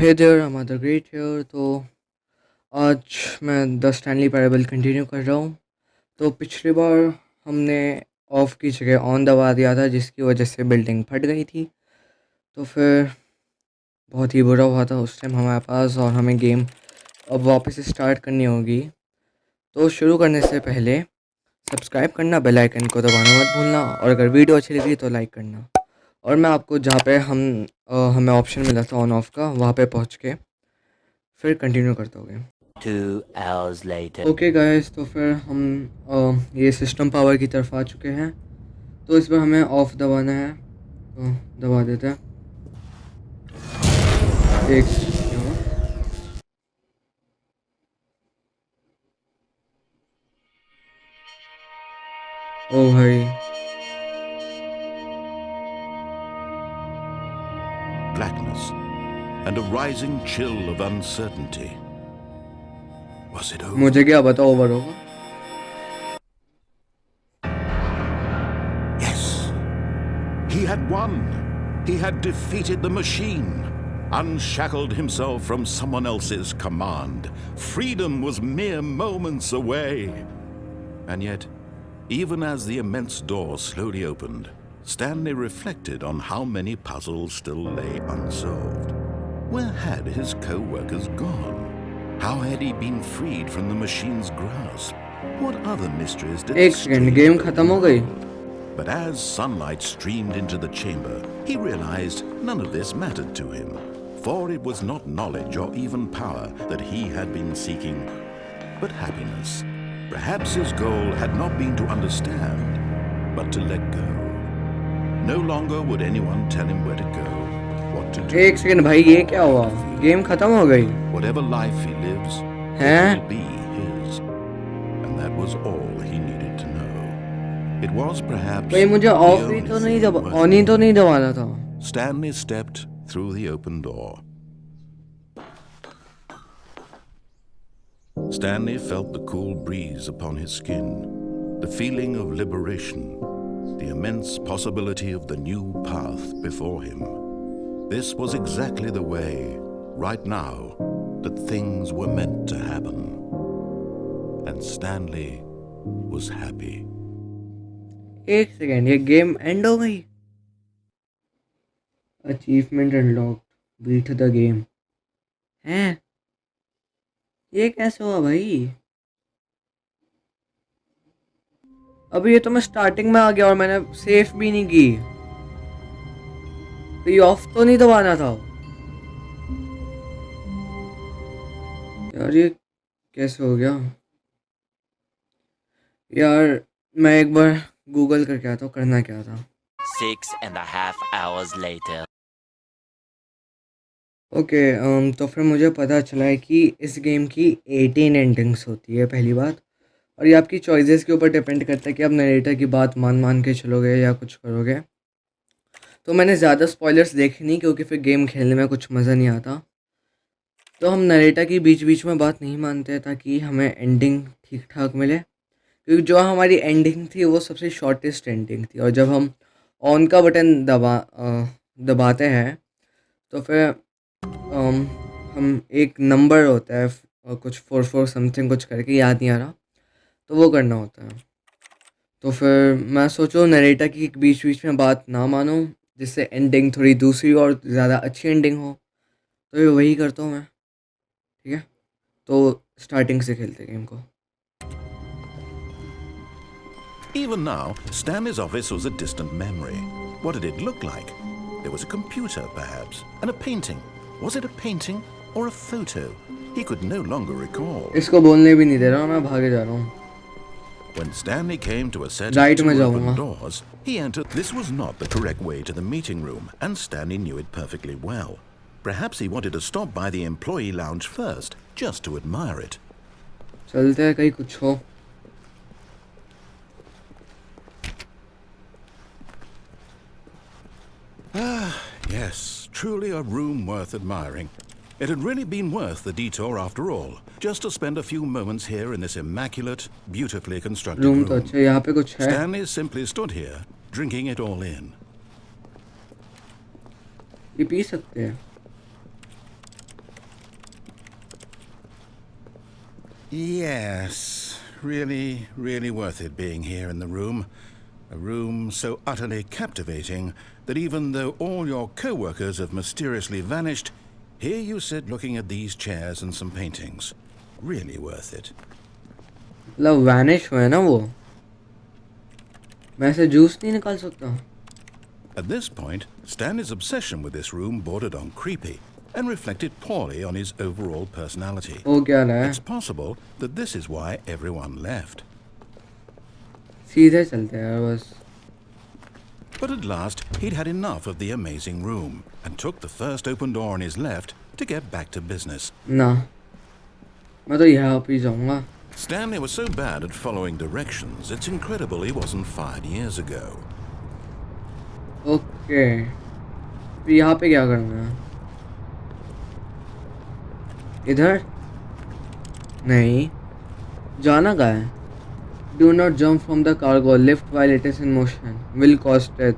Hey there I am the great here. तो आज मैं द स्टैनली पैरेबल कंटिन्यू कर रहा हूँ। तो पिछली बार हमने ऑफ की जगह ऑन दबा दिया था, जिसकी वजह से बिल्डिंग फट गई थी। तो फिर बहुत ही बुरा हुआ था उस टाइम हमारे पास, और हमें गेम अब वापस स्टार्ट करनी होगी। तो शुरू करने से पहले सब्सक्राइब करना, बेल आइकन को दबाना मत भूलना, और अगर वीडियो अच्छी लगी तो लाइक करना। और मैं आपको जहाँ पे हमें ऑप्शन मिला था ऑन ऑफ का, वहाँ पे पहुँच के फिर कंटिन्यू करते होगे। 2 hours later. ओके गाइस, तो फिर हम ये सिस्टम पावर की तरफ आ चुके हैं। तो इस पर हमें ऑफ दबाना है, तो दबा देते हैं। एक ओ भाई, Blackness and a rising chill of uncertainty. Was it over? मुझे क्या पता ओवर होगा। Yes. He had won. He had defeated the machine, unshackled himself from someone else's command. Freedom was mere moments away. And yet, even as the immense door slowly opened, Stanley reflected on how many puzzles still lay unsolved. Where had his co-workers gone? How had he been freed from the machine's grasp? What other mysteries did एक second, game खत्म हो गई। But as sunlight streamed into the chamber, he realized none of this mattered to him, for it was not knowledge or even power that he had been seeking, but happiness. Perhaps his goal had not been to understand, but to let go. No longer would anyone tell him where to go, what to do. एक second भाई, ये क्या हुआ? Game खत्म हो गई। Whatever life he lives, it हैं? will be his. And that was all he needed to know. It was perhaps भाई मुझे the ऑफ ही only तो नहीं thing दबा, worth ऑन ही तो नहीं दबाना था। Stanley stepped through the open door. Stanley felt the cool breeze upon his skin, the feeling of liberation, the immense possibility of the new path before him. This was exactly the way, right now, that things were meant to happen. And Stanley was happy. एक second, ये game end हो गई। Achievement unlocked, beat the game. हैं? ये कैसे हुआ भाई? अभी ये तो मैं स्टार्टिंग में आ गया और मैंने सेफ भी नहीं की। तो ये ऑफ तो नहीं दबाना था यार, ये कैसे हो गया यार? मैं एक बार गूगल करके आता हूँ करना क्या था। 6.5 hours later. ओके, तो फिर मुझे पता चला है कि इस गेम की 18 एंडिंग्स होती है, पहली बात। और ये आपकी चॉइसेस के ऊपर डिपेंड करता है कि आप नरेटर की बात मान मान के चलोगे या कुछ करोगे। तो मैंने ज़्यादा स्पॉयलर्स देखे नहीं, क्योंकि फिर गेम खेलने में कुछ मज़ा नहीं आता। तो हम नरेटर की बीच बीच में बात नहीं मानते, ताकि हमें एंडिंग ठीक ठाक मिले। क्योंकि जो हमारी एंडिंग थी वो सबसे शॉर्टेस्ट एंडिंग थी, और जब हम ऑन का बटन दबाते हैं तो फिर हम एक नंबर होता है, कुछ 44 समथिंग कुछ करके, याद नहीं आ रहा, तो वो करना होता है। तो फिर मैं सोचूं नरेटर की बीच बीच में बात ना मानूं, जिससे एंडिंग थोड़ी दूसरी और ज़्यादा अच्छी एंडिंग हो। तो ये वही करता हूँ मैं। ठीक है, तो स्टार्टिंग से खेलते गेम को। Even now, Stanley's office was a distant memory. What did it look like? There was a computer, perhaps, and a painting. Was it a painting or a photo? He could no longer recall. इसको बोलने भी नहीं दे रहा, मैं भागे जा रहा हूँ। When Stanley came to a set Right of में two जाऊँगा। open doors, he entered. This was not the correct way to the meeting room, and Stanley knew it perfectly well. Perhaps he wanted to stop by the employee lounge first, just to admire it. चलते हैं, कहीं कुछ हो। Yes, truly a room worth admiring. It had really been worth the detour after all, just to spend a few moments here in this immaculate, beautifully constructed room room. तो अच्छा है, यहाँ पे कुछ है। Stanley simply stood here, drinking it all in. ये P सकते हैं। Yes, really, really worth it being here in the room. A room so utterly captivating that even though all your co-workers have mysteriously vanished, here you sit looking at these chairs and some paintings. Really worth it. मतलब vanish हुए ना वो, मैं ऐसे juice नहीं निकाल सकता. At this point, Stanley's obsession with this room bordered on creepy and reflected poorly on his overall personality. हो क्या रहा है? It's possible that this is why everyone left. सीधे चलते हैं यार बस. But at last, he'd had enough of the amazing room and took the first open door on his left to get back to business. ना, मैं तो यहाँ पे ही जाऊँगा. Stanley was so bad at following directions, it's incredible he wasn't fired years ago. Okay, फिर यहाँ पे क्या करना है? इधर नहीं, जाना कहाँ है? Do not jump from the cargo. Lift while it is in motion. Will cause death.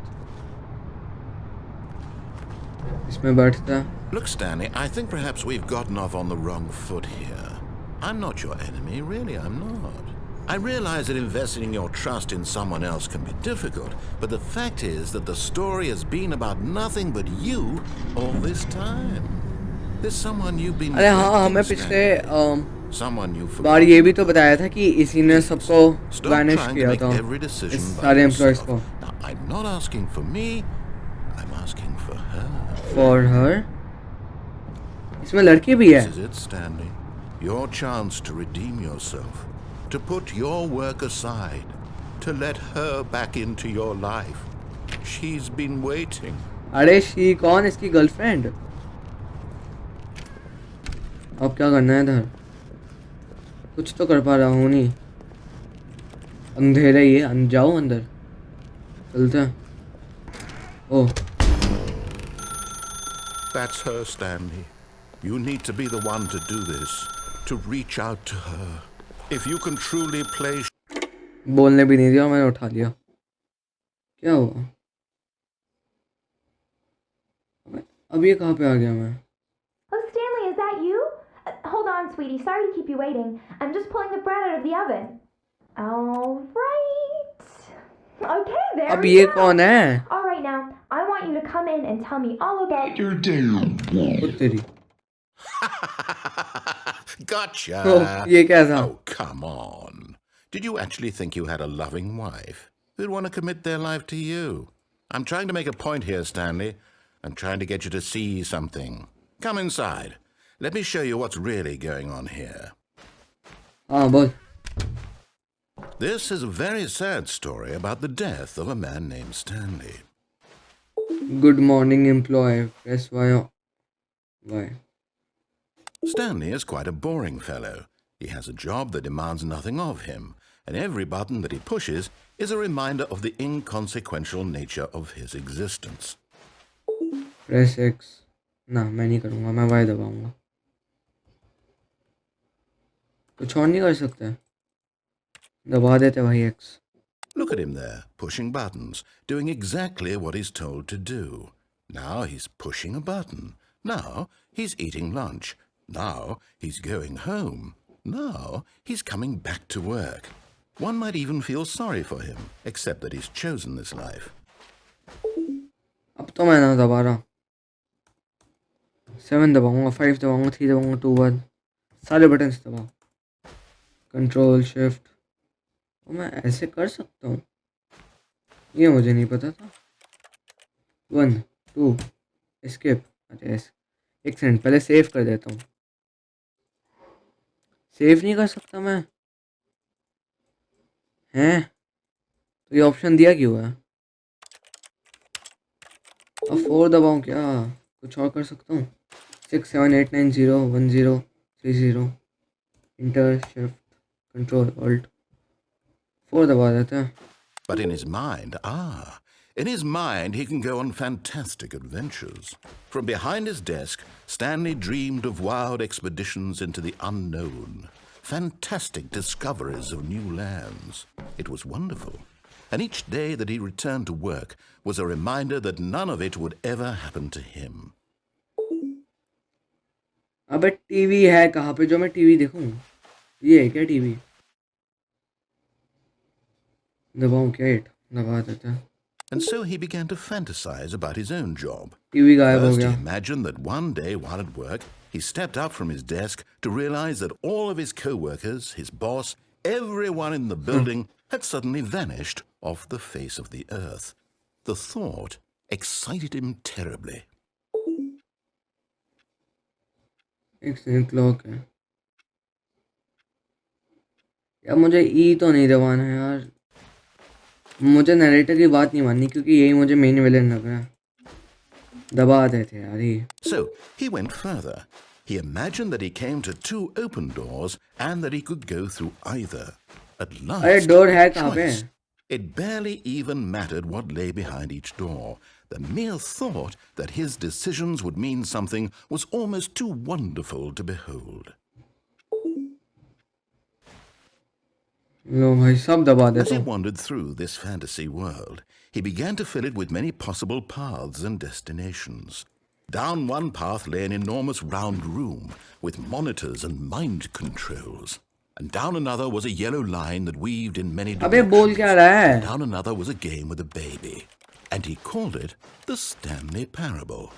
इसमें बैठता. Look, Stanley, I think perhaps we've gotten off on the wrong foot here. I'm not your enemy, really, I'm not. I realize that investing your trust in someone else can be difficult, but the fact is that the story has been about nothing but you all this time. There's someone you've been... अरे हाँ, हमें पिछले someone you बार ये भी तो बताया था कि इसी ने सबको Stop वैनिश trying to किया make था, every इस decision by सारे एम्प्लॉयज yourself. को. Now, I'm not asking for me, I'm asking for her. For her. इसमें लड़की भी है. This is it, Stanley. Your chance to redeem yourself, to put your work aside, to let her back into your life. She's been waiting. अरे she कौन? इसकी girlfriend. अब क्या करना है इधर? कुछ तो कर पा रहा हूँ नहीं. अंधेरा ही है. जाओ अंदर. चलते हैं. ओह. That's her, Stanley. You need to be the one to do this, to reach out to her. If you can truly play... बोलने भी नहीं दिया, मैंने उठा लिया. क्या हुआ? अब ये कहाँ पे आ गया मैं? Oh, Stanley, is that you? Hold on, sweetie. Sorry to keep you waiting. I'm just pulling the bread out of the oven. All right. Okay, there अब we ये go. कौन है? All right, now, I want you to come in and tell me all about your ओ तेरी. Gotcha! ओह, ये क्या था? Oh, come on. Did you actually think you had a loving wife who'd want to commit their life to you? I'm trying to make a point here, Stanley. I'm trying to get you to see something. Come inside. Let me show you what's really going on here. हाँ बोल. This is a very sad story about the death of a man named Stanley. Good morning, employee. Press Y. Why? Stanley is quite a boring fellow. He has a job that demands nothing of him, and every button that he pushes is a reminder of the inconsequential nature of his existence. Press X. ना, मैं नहीं करूँगा. मैं Y दबाऊँगा. कुछ और नहीं कर सकते. दबा देते भाई X. Look at him there, pushing buttons, doing exactly what he's told to do. Now he's pushing a button. Now he's eating lunch. Now he's going home. Now he's coming back to work. One might even feel sorry for him, except that he's chosen this life. अब तो मैं ना दबा रहा. 7 दबाऊँगा, 5 दबाऊँगा, 3 दबाऊँगा, 2 1. सारे buttons दबाओ. Control shift. मैं ऐसे कर सकता हूँ. ये मुझे नहीं पता था. 1 2 एस्केप. अरे एक सेकंड पहले सेव कर देता हूँ. सेव नहीं कर सकता मैं. हैं? तो ये ऑप्शन दिया क्यों है? अब 4 दबाऊँ क्या? कुछ और कर सकता हूँ. 6 7 8 9 0 1 0 3 0. इंटर शिफ्ट कंट्रोल ऑल्ट 4 दबा देते हैं. But in his mind, he can go on fantastic adventures. From behind his desk, Stanley dreamed of wild expeditions into the unknown, fantastic discoveries of new lands. It was wonderful. And each day that he returned to work was a reminder that none of it would ever happen to him. अबे TV है कहाँ पे जो मैं TV देखूं? ये है क्या टीवी? दबाऊं क्या? 8 दबा देता है। And so he began to fantasize about his own job. TV गायब हो First, he गया। imagined that one day while at work, he stepped up from his desk to realize that all of his co-workers, his boss, everyone in the building had suddenly vanished off the face of the earth. The thought excited him terribly. एक second, clock है यार। मुझे ई तो नहीं दबाना है यार। मुझे नरेटर की बात नहीं माननी, क्योंकि यही मुझे मेन विलेन लग रहा है। दबा देते यार ये। So he went further. He imagined that he came to two open doors and that he could go through either. At अरे last, डोर है कहाँ पे? choice. It barely even mattered what lay behind each door. The mere thought that his decisions would mean something was almost too wonderful to behold. लो भाई, सब दबा As देता he हूँ। wandered through this fantasy world, he began to fill it with many possible paths and destinations. Down one path lay an enormous round room with monitors and mind controls. And down another was a yellow line that weaved in many अबे बोल क्या रहा directions. And है? down another was a game with a baby. And he called it the Stanley Parable.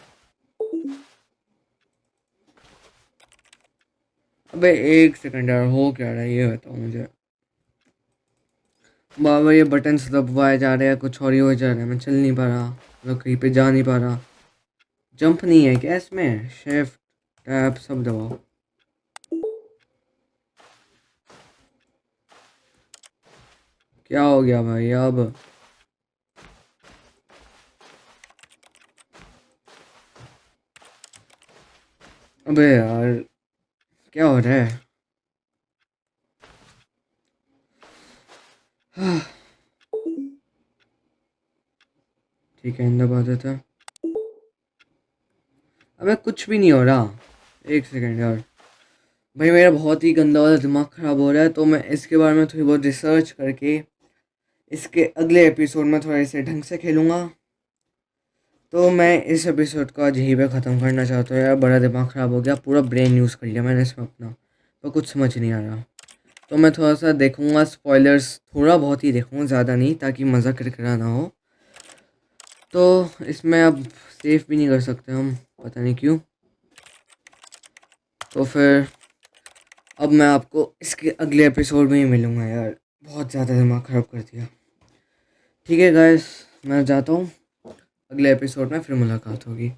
अबे एक second यार, हो क्या रहा है ये बताओ मुझे। बाबा ये बटन्स दबाए जा रहे हैं, कुछ और ही हो जा रहा है। मैं चल नहीं पा रहा, मतलब कहीं पे जा नहीं पा रहा। जंप नहीं है क्या इसमें? शिफ्ट टैब सब दबाओ। क्या हो गया भाई अब? अबे यार क्या हो रहा है? ठीक है, दबा देता। अबे कुछ भी नहीं हो रहा। एक सेकंड यार भाई, मेरा बहुत ही गंदा वाला दिमाग ख़राब हो रहा है। तो मैं इसके बारे में थोड़ी बहुत रिसर्च करके इसके अगले एपिसोड में थोड़ा इसे ढंग से खेलूँगा। तो मैं इस एपिसोड को आज यहीं पे ख़त्म करना चाहता हूँ यार। बड़ा दिमाग ख़राब हो गया, पूरा ब्रेन यूज़ कर लिया मैंने इसमें अपना, तो कुछ समझ नहीं आ रहा। तो मैं थोड़ा सा देखूँगा, स्पॉयलर्स थोड़ा बहुत ही देखूँगा, ज़्यादा नहीं, ताकि मज़ा किरकिरा ना हो। तो इसमें अब सेव भी नहीं कर सकते हम, पता नहीं क्यों। तो फिर अब मैं आपको इसके अगले एपिसोड में ही मिलूँगा यार। बहुत ज़्यादा दिमाग ख़राब कर दिया। ठीक है गाइस, मैं जाता हूँ। अगले एपिसोड में फिर मुलाकात होगी।